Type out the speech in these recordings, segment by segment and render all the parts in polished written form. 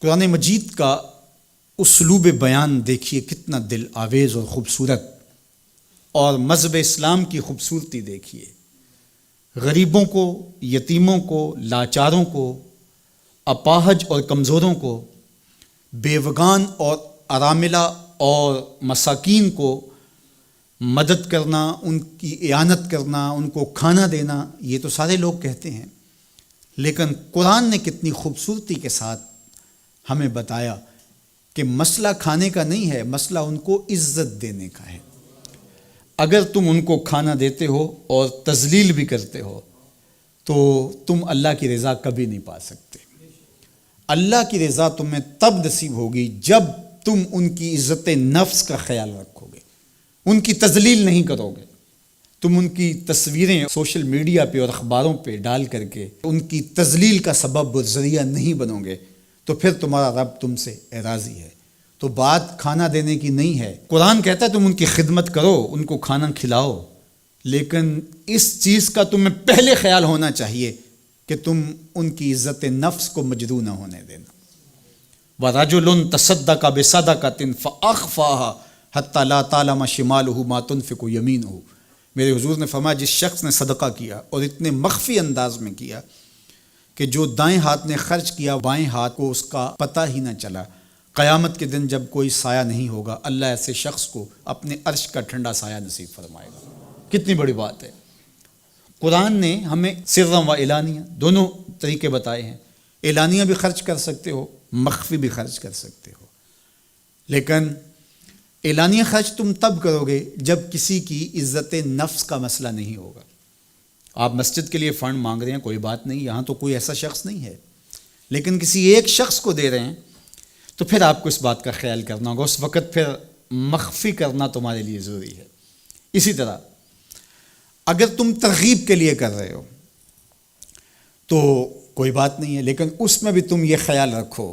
قرآن مجید کا اسلوب بیان دیکھیے کتنا دل آویز اور خوبصورت، اور مذہب اسلام کی خوبصورتی دیکھیے۔ غریبوں کو، یتیموں کو، لاچاروں کو، اپاہج اور کمزوروں کو، بیوگان اور اراملہ اور مساکین کو مدد کرنا، ان کی اعانت کرنا، ان کو کھانا دینا، یہ تو سارے لوگ کہتے ہیں، لیکن قرآن نے کتنی خوبصورتی کے ساتھ ہمیں بتایا کہ مسئلہ کھانے کا نہیں ہے، مسئلہ ان کو عزت دینے کا ہے۔ اگر تم ان کو کھانا دیتے ہو اور تذلیل بھی کرتے ہو تو تم اللہ کی رضا کبھی نہیں پا سکتے۔ اللہ کی رضا تمہیں تب نصیب ہوگی جب تم ان کی عزت نفس کا خیال رکھو گے، ان کی تذلیل نہیں کرو گے۔ تم ان کی تصویریں سوشل میڈیا پہ اور اخباروں پہ ڈال کر کے ان کی تذلیل کا سبب و ذریعہ نہیں بنو گے تو پھر تمہارا رب تم سے راضی ہے۔ تو بات کھانا دینے کی نہیں ہے، قرآن کہتا ہے تم ان کی خدمت کرو، ان کو کھانا کھلاؤ، لیکن اس چیز کا تمہیں پہلے خیال ہونا چاہیے کہ تم ان کی عزت نفس کو مجروح نہ ہونے دینا۔ وَرَجُلٌ تَصَدَّقَ بِصَدَقَةٍ فَأَخْفَاهَا حَتَّى لَا تَعْلَمَ شِمَالُهُ مَا تُنْفِقُ يَمِينُهُ۔ میرے حضور نے فرمایا جس شخص نے صدقہ کیا اور اتنے مخفی انداز میں کیا کہ جو دائیں ہاتھ نے خرچ کیا بائیں ہاتھ کو اس کا پتہ ہی نہ چلا، قیامت کے دن جب کوئی سایہ نہیں ہوگا اللہ ایسے شخص کو اپنے عرش کا ٹھنڈا سایہ نصیب فرمائے گا۔ کتنی بڑی بات ہے۔ قرآن نے ہمیں سرًا و علانیہ دونوں طریقے بتائے ہیں۔ اعلانیہ بھی خرچ کر سکتے ہو، مخفی بھی خرچ کر سکتے ہو، لیکن اعلانیہ خرچ تم تب کرو گے جب کسی کی عزت نفس کا مسئلہ نہیں ہوگا۔ آپ مسجد کے لیے فنڈ مانگ رہے ہیں، کوئی بات نہیں، یہاں تو کوئی ایسا شخص نہیں ہے، لیکن کسی ایک شخص کو دے رہے ہیں تو پھر آپ کو اس بات کا خیال کرنا ہوگا، اس وقت پھر مخفی کرنا تمہارے لیے ضروری ہے۔ اسی طرح اگر تم ترغیب کے لیے کر رہے ہو تو کوئی بات نہیں ہے، لیکن اس میں بھی تم یہ خیال رکھو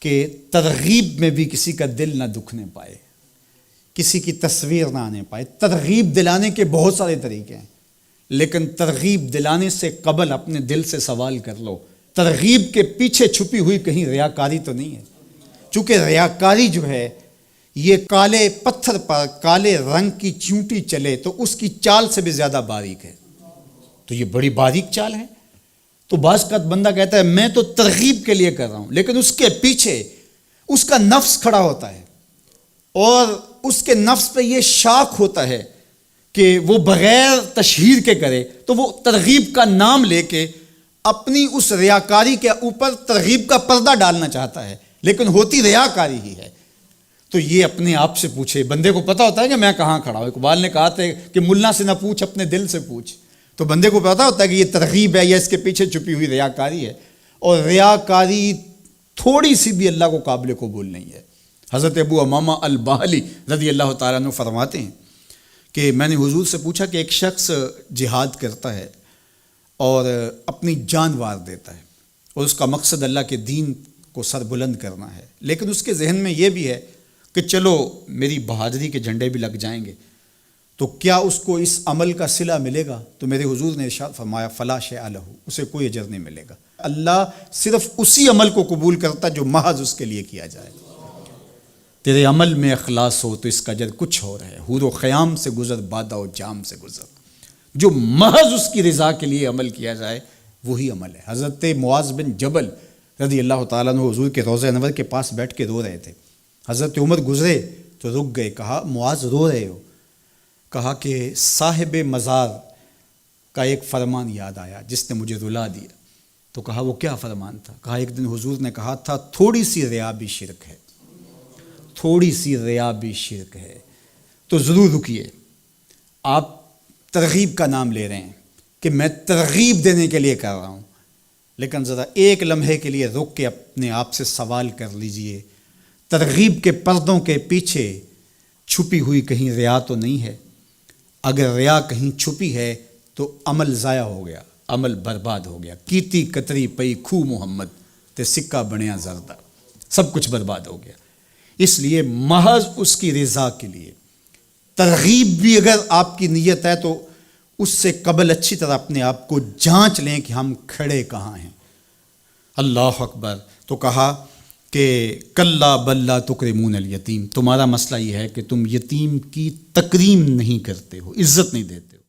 کہ ترغیب میں بھی کسی کا دل نہ دکھنے پائے، کسی کی تصویر نہ آنے پائے۔ ترغیب دلانے کے بہت سارے طریقے ہیں، لیکن ترغیب دلانے سے قبل اپنے دل سے سوال کر لو ترغیب کے پیچھے چھپی ہوئی کہیں ریاکاری تو نہیں ہے؟ چونکہ ریاکاری جو ہے یہ کالے پتھر پر کالے رنگ کی چونٹی چلے تو اس کی چال سے بھی زیادہ باریک ہے، تو یہ بڑی باریک چال ہے۔ تو بعض کا بندہ کہتا ہے میں تو ترغیب کے لیے کر رہا ہوں، لیکن اس کے پیچھے اس کا نفس کھڑا ہوتا ہے اور اس کے نفس پہ یہ شاک ہوتا ہے کہ وہ بغیر تشہیر کے کرے، تو وہ ترغیب کا نام لے کے اپنی اس ریاکاری کے اوپر ترغیب کا پردہ ڈالنا چاہتا ہے، لیکن ہوتی ریاکاری ہی ہے۔ تو یہ اپنے آپ سے پوچھے، بندے کو پتہ ہوتا ہے کہ میں کہاں کھڑا ہوں۔ اقبال نے کہا تھا کہ ملا سے نہ پوچھ اپنے دل سے پوچھ، تو بندے کو پتہ ہوتا ہے کہ یہ ترغیب ہے یا اس کے پیچھے چھپی ہوئی ریاکاری ہے، اور ریاکاری تھوڑی سی بھی اللہ کو قابل قبول نہیں ہے۔ حضرت ابو امامہ الباہلی رضی اللہ تعالیٰ عنہ فرماتے ہیں کہ میں نے حضور سے پوچھا کہ ایک شخص جہاد کرتا ہے اور اپنی جان وار دیتا ہے اور اس کا مقصد اللہ کے دین کو سر بلند کرنا ہے، لیکن اس کے ذہن میں یہ بھی ہے کہ چلو میری بہادری کے جھنڈے بھی لگ جائیں گے، تو کیا اس کو اس عمل کا صلہ ملے گا؟ تو میرے حضور نے ارشاد فرمایا فلا شیء لہ، اسے کوئی اجر نہیں ملے گا۔ اللہ صرف اسی عمل کو قبول کرتا جو محض اس کے لیے کیا جائے۔ تیرے عمل میں اخلاص ہو تو اس کا اجر کچھ اور ہے، حور و خیام سے گزر بادہ و جام سے گزر، جو محض اس کی رضا کے لیے عمل کیا جائے وہی عمل ہے۔ حضرت معاذ بن جبل رضی اللہ تعالیٰ عنہ حضور کے روضہ انور کے پاس بیٹھ کے رو رہے تھے، حضرت عمر گزرے تو رک گئے، کہا معاذ رو رہے ہو؟ کہا کہ صاحب مزار کا ایک فرمان یاد آیا جس نے مجھے رلا دیا۔ تو کہا وہ کیا فرمان تھا؟ کہا ایک دن حضور نے کہا تھا تھوڑی سی ریا بھی شرک ہے، تھوڑی سی ریا بھی شرک ہے۔ تو ضرور رکیے، آپ ترغیب کا نام لے رہے ہیں کہ میں ترغیب دینے کے لیے کر رہا ہوں، لیکن ذرا ایک لمحے کے لیے رک کے اپنے آپ سے سوال کر لیجئے ترغیب کے پردوں کے پیچھے چھپی ہوئی کہیں ریا تو نہیں ہے؟ اگر ریا کہیں چھپی ہے تو عمل ضائع ہو گیا، عمل برباد ہو گیا۔ کیتی کتری پئی کھو محمد تے سکہ بنیا زردہ، سب کچھ برباد ہو گیا۔ اس لیے محض اس کی رضا کے لیے ترغیب بھی اگر آپ کی نیت ہے تو اس سے قبل اچھی طرح اپنے آپ کو جانچ لیں کہ ہم کھڑے کہاں ہیں۔ اللہ اکبر۔ تو کہا کہ کلا بل لا تکرمون الیتیم، تمہارا مسئلہ یہ ہے کہ تم یتیم کی تکریم نہیں کرتے ہو، عزت نہیں دیتے ہو۔